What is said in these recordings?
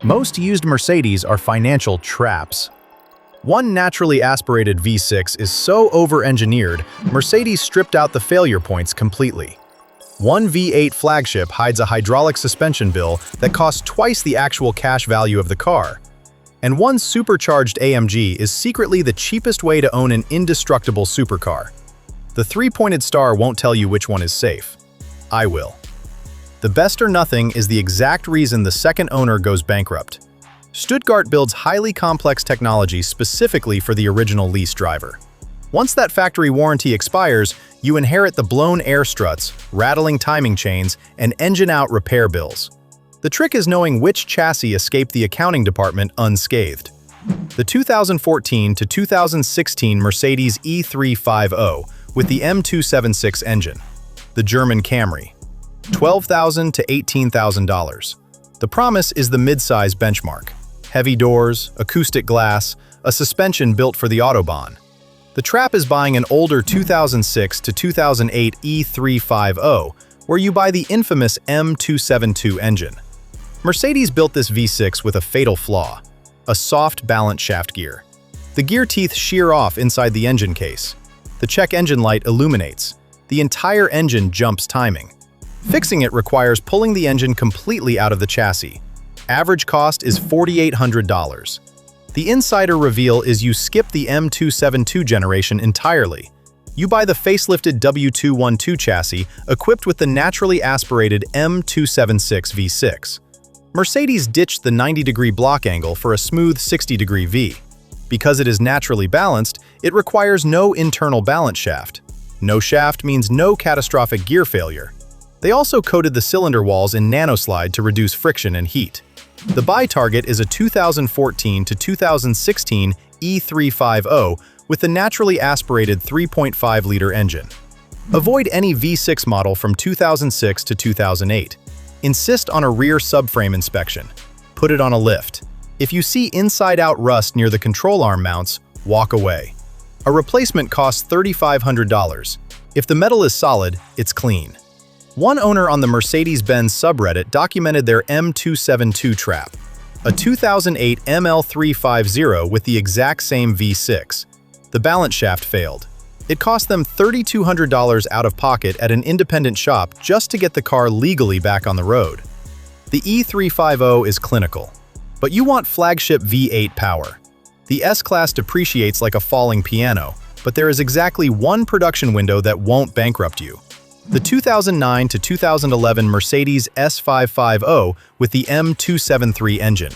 Most used Mercedes are financial traps. One naturally aspirated V6 is so over-engineered, Mercedes stripped out the failure points completely. One V8 flagship hides a hydraulic suspension bill that costs twice the actual cash value of the car. And one supercharged AMG is secretly the cheapest way to own an indestructible supercar. The three-pointed star won't tell you which one is safe. I will. The best or nothing is the exact reason the second owner goes bankrupt. Stuttgart builds highly complex technology specifically for the original lease driver. Once that factory warranty expires, you inherit the blown air struts, rattling timing chains, and engine-out repair bills. The trick is knowing which chassis escaped the accounting department unscathed. The 2014 to 2016 Mercedes E350 with the M276 engine. The German Camry. $12,000 to $18,000. The promise is the midsize benchmark. Heavy doors, acoustic glass, a suspension built for the Autobahn. The trap is buying an older 2006 to 2008 E350, where you buy the infamous M272 engine. Mercedes built this V6 with a fatal flaw: a soft balance shaft gear. The gear teeth shear off inside the engine case. The check engine light illuminates. The entire engine jumps timing. Fixing it requires pulling the engine completely out of the chassis. Average cost is $4,800. The insider reveal is you skip the M272 generation entirely. You buy the facelifted W212 chassis equipped with the naturally aspirated M276 V6. Mercedes ditched the 90-degree block angle for a smooth 60-degree V. Because it is naturally balanced, it requires no internal balance shaft. No shaft means no catastrophic gear failure. They also coated the cylinder walls in nanoslide to reduce friction and heat. The buy target is a 2014 to 2016 E350 with the naturally aspirated 3.5-liter engine. Avoid any V6 model from 2006 to 2008. Insist on a rear subframe inspection. Put it on a lift. If you see inside-out rust near the control arm mounts, walk away. A replacement costs $3,500. If the metal is solid, it's clean. One owner on the Mercedes-Benz subreddit documented their M272 trap, a 2008 ML350 with the exact same V6. The balance shaft failed. It cost them $3,200 out of pocket at an independent shop just to get the car legally back on the road. The E350 is clinical, but you want flagship V8 power. The S-Class depreciates like a falling piano, but there is exactly one production window that won't bankrupt you. The 2009 to 2011 Mercedes S550 with the M273 engine.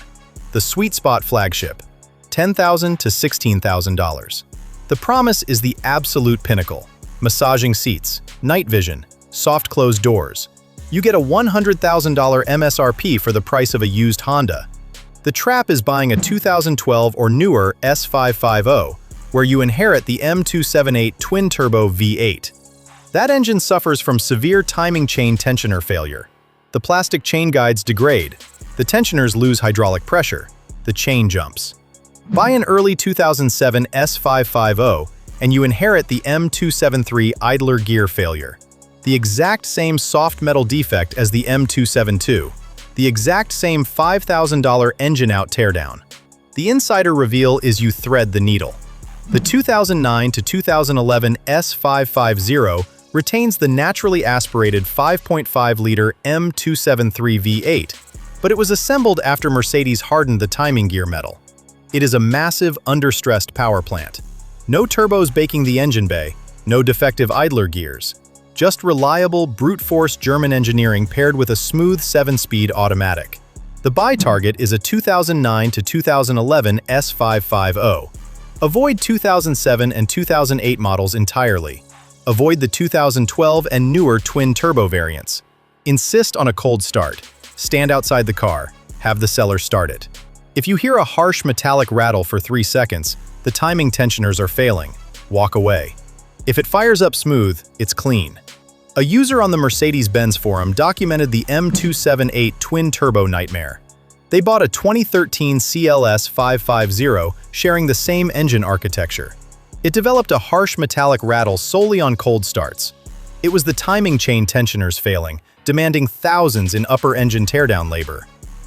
The sweet spot flagship, $10,000 to $16,000. The promise is the absolute pinnacle: massaging seats, night vision, soft closed doors. You get a $100,000 MSRP for the price of a used Honda. The trap is buying a 2012 or newer S550, where you inherit the M278 twin-turbo V8. That engine suffers from severe timing chain tensioner failure. The plastic chain guides degrade. The tensioners lose hydraulic pressure. The chain jumps. Buy an early 2007 S550 and you inherit the M273 idler gear failure. The exact same soft metal defect as the M272. The exact same $5,000 engine-out teardown. The insider reveal is you thread the needle. The 2009 to 2011 S550 retains the naturally aspirated 5.5-liter M273 V8, but it was assembled after Mercedes hardened the timing gear metal. It is a massive, under-stressed power plant. No turbos baking the engine bay, no defective idler gears. Just reliable, brute-force German engineering paired with a smooth 7-speed automatic. The buy target is a 2009 to 2011 S550. Avoid 2007 and 2008 models entirely. Avoid the 2012 and newer twin-turbo variants. Insist on a cold start. Stand outside the car. Have the seller start it. If you hear a harsh metallic rattle for 3 seconds, the timing tensioners are failing. Walk away. If it fires up smooth, it's clean. A user on the Mercedes-Benz forum documented the M278 twin-turbo nightmare. They bought a 2013 CLS 550 sharing the same engine architecture. It developed a harsh metallic rattle solely on cold starts. It was the timing chain tensioners failing, demanding thousands in upper engine teardown labor.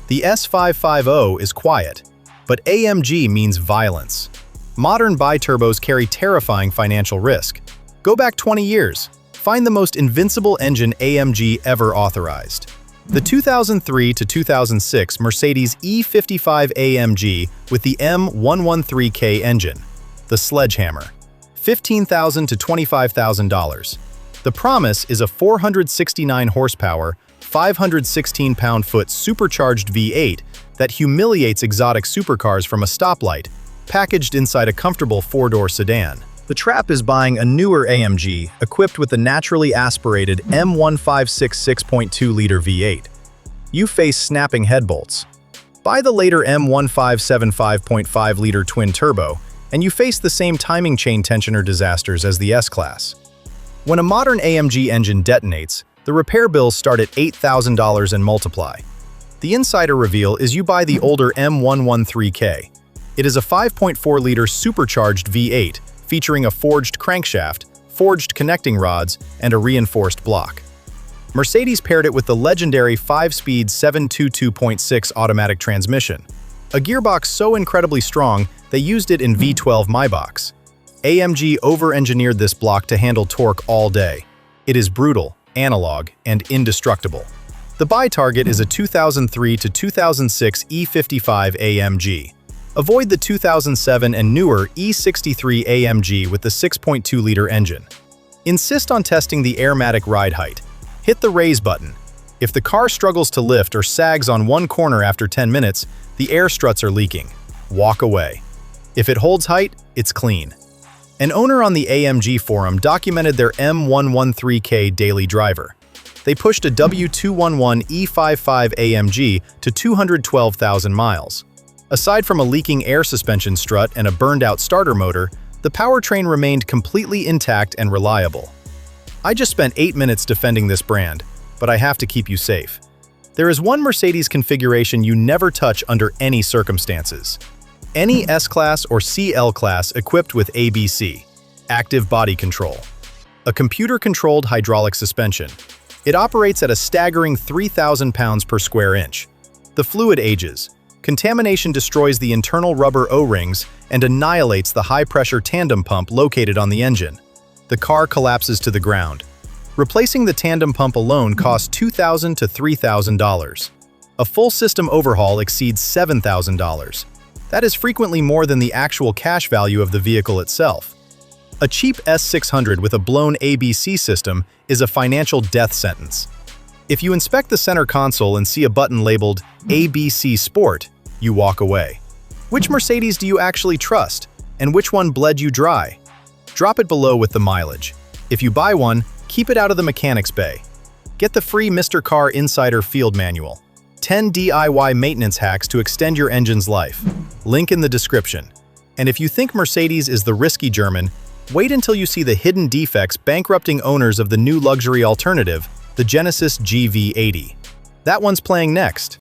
The S550 is quiet, but AMG means violence. Modern biturbos carry terrifying financial risk. Go back 20 years. Find the most invincible engine AMG ever authorized. The 2003 to 2006 Mercedes E55 AMG with the M113K engine. The sledgehammer. $15,000 to $25,000. The promise is a 469 horsepower, 516 pound-foot supercharged V8 that humiliates exotic supercars from a stoplight, packaged inside a comfortable four-door sedan. The trap is buying a newer AMG equipped with the naturally aspirated M156 6.2-liter V8. You face snapping head bolts. Buy the later M1575 5.5-liter twin-turbo, and you face the same timing chain tensioner disasters as the S-Class. When a modern AMG engine detonates, the repair bills start at $8,000 and multiply. The insider reveal is you buy the older M113K. It is a 5.4-liter supercharged V8 featuring a forged crankshaft, forged connecting rods, and a reinforced block. Mercedes paired it with the legendary 5-speed 722.6 automatic transmission, a gearbox so incredibly strong they used it in V12 Maybachs. AMG over-engineered this block to handle torque all day. It is brutal, analog, and indestructible. The buy target is a 2003 to 2006 E55 AMG. Avoid the 2007 and newer E63 AMG with the 6.2-liter engine. Insist on testing the Airmatic ride height. Hit the raise button. If the car struggles to lift or sags on one corner after 10 minutes, the air struts are leaking. Walk away. If it holds height, it's clean. An owner on the AMG forum documented their M113K daily driver. They pushed a W211 E55 AMG to 212,000 miles. Aside from a leaking air suspension strut and a burned-out starter motor, the powertrain remained completely intact and reliable. I just spent 8 minutes defending this brand, but I have to keep you safe. There is one Mercedes configuration you never touch under any circumstances. Any S-Class or CL-Class equipped with ABC, active body control. A computer-controlled hydraulic suspension. It operates at a staggering 3,000 pounds per square inch. The fluid ages. Contamination destroys the internal rubber O-rings and annihilates the high-pressure tandem pump located on the engine. The car collapses to the ground. Replacing the tandem pump alone costs $2,000 to $3,000. A full system overhaul exceeds $7,000. That is frequently more than the actual cash value of the vehicle itself. A cheap S600 with a blown ABC system is a financial death sentence. If you inspect the center console and see a button labeled ABC Sport, you walk away. Which Mercedes do you actually trust, and which one bled you dry? Drop it below with the mileage. If you buy one, keep it out of the mechanics bay. Get the free Mr. Car Insider Field Manual. 10 DIY maintenance hacks to extend your engine's life. Link in the description. And if you think Mercedes is the risky German, wait until you see the hidden defects bankrupting owners of the new luxury alternative, the Genesis GV80. That one's playing next.